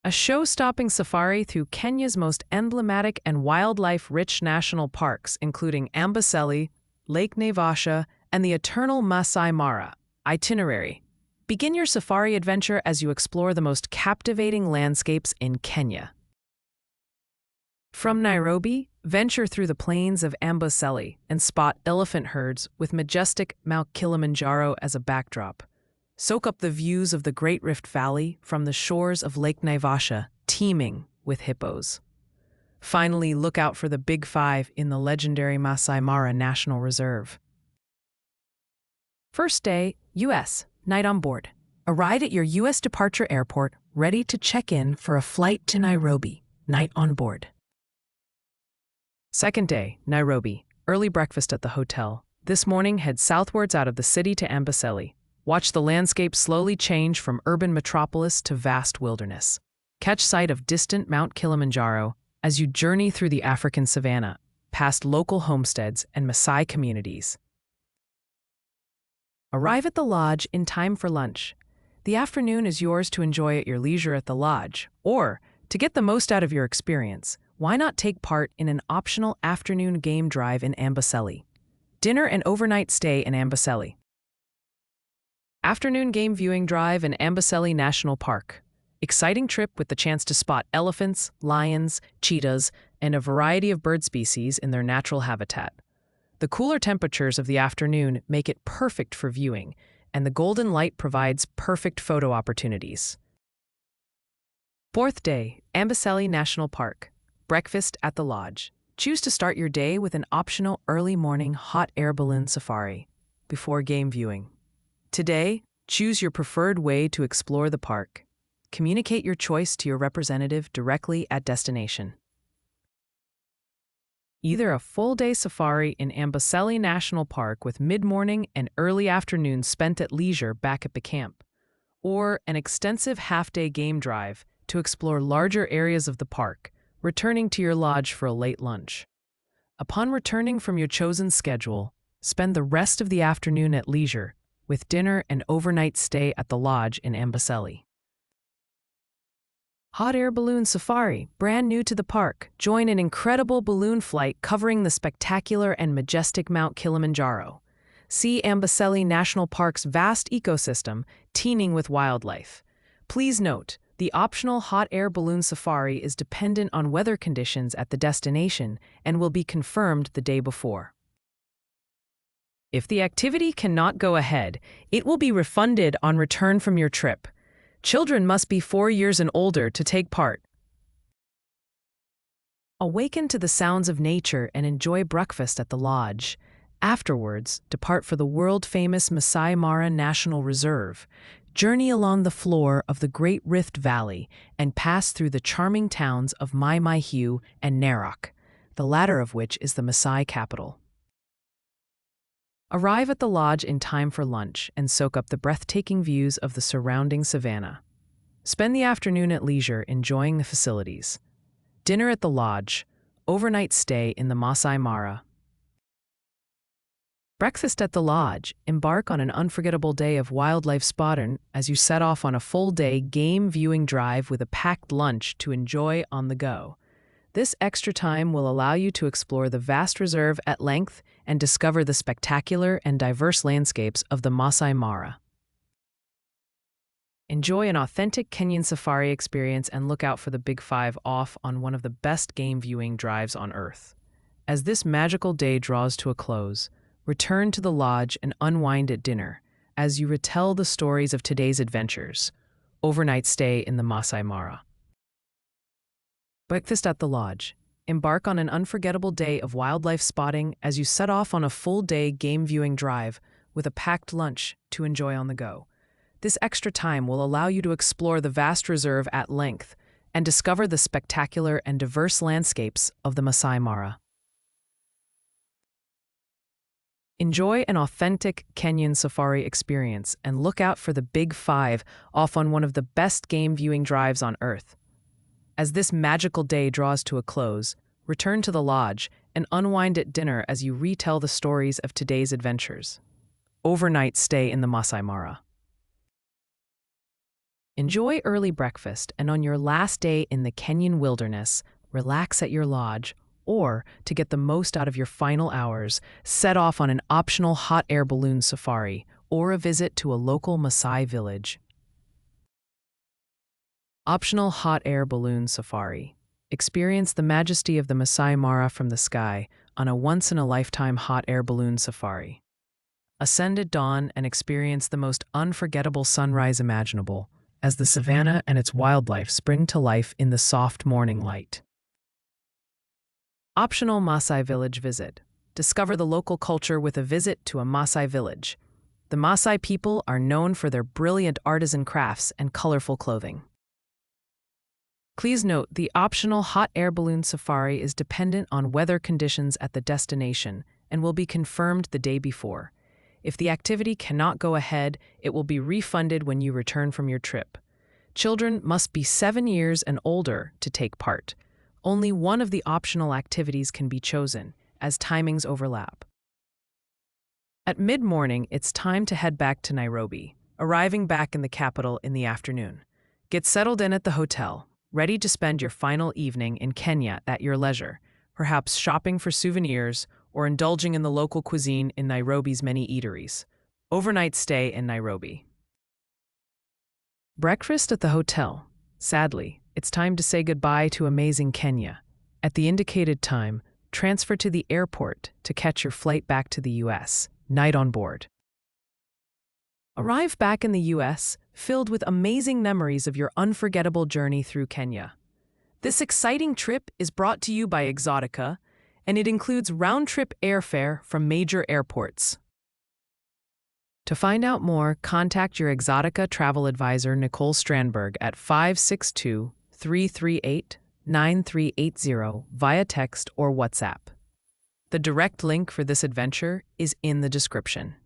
A show-stopping safari through Kenya's most emblematic and wildlife-rich national parks, including Amboseli, Lake Naivasha, and the eternal Maasai Mara. Itinerary. Begin your safari adventure as you explore the most captivating landscapes in Kenya. From Nairobi, venture through the plains of Amboseli and spot elephant herds with majestic Mount Kilimanjaro as a backdrop. Soak up the views of the Great Rift Valley from the shores of Lake Naivasha, teeming with hippos. Finally, look out for the Big Five in the legendary Maasai Mara National Reserve. First day, U.S. Night on board. Arrive at your U.S. departure airport, ready to check in for a flight to Nairobi. Night on board. Second day, Nairobi. Early breakfast at the hotel. This morning, head southwards out of the city to Amboseli. Watch the landscape slowly change from urban metropolis to vast wilderness. Catch sight of distant Mount Kilimanjaro as you journey through the African savanna, past local homesteads and Maasai communities. Arrive at the lodge in time for lunch. The afternoon is yours to enjoy at your leisure at the lodge, or, to get the most out of your experience, why not take part in an optional afternoon game drive in Amboseli? Dinner and overnight stay in Amboseli. Afternoon game viewing drive in Amboseli National Park. Exciting trip with the chance to spot elephants, lions, cheetahs, and a variety of bird species in their natural habitat. The cooler temperatures of the afternoon make it perfect for viewing, and the golden light provides perfect photo opportunities. Fourth day, Amboseli National Park. Breakfast at the lodge. Choose to start your day with an optional early morning hot air balloon safari before game viewing. Today, choose your preferred way to explore the park. Communicate your choice to your representative directly at destination. Either a full-day safari in Amboseli National Park with mid-morning and early afternoon spent at leisure back at the camp, or an extensive half-day game drive to explore larger areas of the park, returning to your lodge for a late lunch. Upon returning from your chosen schedule, spend the rest of the afternoon at leisure, with dinner and overnight stay at the lodge in Amboseli. Hot air balloon safari, brand new to the park. Join an incredible balloon flight covering the spectacular and majestic Mount Kilimanjaro. See Amboseli National Park's vast ecosystem, teeming with wildlife. Please note, the optional hot air balloon safari is dependent on weather conditions at the destination and will be confirmed the day before. If the activity cannot go ahead, it will be refunded on return from your trip. Children must be 4 years and older to take part. Awaken to the sounds of nature and enjoy breakfast at the lodge. Afterwards, depart for the world-famous Maasai Mara National Reserve. Journey along the floor of the Great Rift Valley and pass through the charming towns of Mai Mahiu and Narok, the latter of which is the Maasai capital. Arrive at the lodge in time for lunch and soak up the breathtaking views of the surrounding savanna. Spend the afternoon at leisure enjoying the facilities. Dinner at the lodge, overnight stay in the Maasai Mara. Breakfast at the lodge. Embark on an unforgettable day of wildlife spotting as you set off on a full-day game viewing drive with a packed lunch to enjoy on the go. This extra time will allow you to explore the vast reserve at length and discover the spectacular and diverse landscapes of the Maasai Mara. Enjoy an authentic Kenyan safari experience and look out for the Big Five off on one of the best game viewing drives on Earth. As this magical day draws to a close, return to the lodge and unwind at dinner as you retell the stories of today's adventures. Overnight stay in the Maasai Mara. Breakfast at the lodge. Embark on an unforgettable day of wildlife spotting as you set off on a full-day game viewing drive with a packed lunch to enjoy on the go. This extra time will allow you to explore the vast reserve at length and discover the spectacular and diverse landscapes of the Maasai Mara. Enjoy an authentic Kenyan safari experience and look out for the Big Five off on one of the best game viewing drives on Earth. As this magical day draws to a close, return to the lodge and unwind at dinner as you retell the stories of today's adventures. Overnight stay in the Maasai Mara. Enjoy early breakfast, and on your last day in the Kenyan wilderness, relax at your lodge, or, to get the most out of your final hours, set off on an optional hot air balloon safari or a visit to a local Maasai village. Optional hot air balloon safari. Experience the majesty of the Maasai Mara from the sky on a once-in-a-lifetime hot air balloon safari. Ascend at dawn and experience the most unforgettable sunrise imaginable, as the savannah and its wildlife spring to life in the soft morning light. Optional Maasai village visit. Discover the local culture with a visit to a Maasai village. The Maasai people are known for their brilliant artisan crafts and colorful clothing. Please note, the optional hot air balloon safari is dependent on weather conditions at the destination and will be confirmed the day before. If the activity cannot go ahead, it will be refunded when you return from your trip. Children must be 7 years and older to take part. Only one of the optional activities can be chosen, as timings overlap. At mid-morning, it's time to head back to Nairobi, arriving back in the capital in the afternoon. Get settled in at the hotel, ready to spend your final evening in Kenya at your leisure, perhaps shopping for souvenirs or indulging in the local cuisine in Nairobi's many eateries. Overnight stay in Nairobi. Breakfast at the hotel. Sadly, it's time to say goodbye to amazing Kenya. At the indicated time, transfer to the airport to catch your flight back to the U.S. Night on board. Arrive back in the U.S. filled with amazing memories of your unforgettable journey through Kenya. This exciting trip is brought to you by Exoticca, and it includes round-trip airfare from major airports. To find out more, contact your Exoticca travel advisor Nicole Strandberg at 562-338-9380 via text or WhatsApp. The direct link for this adventure is in the description.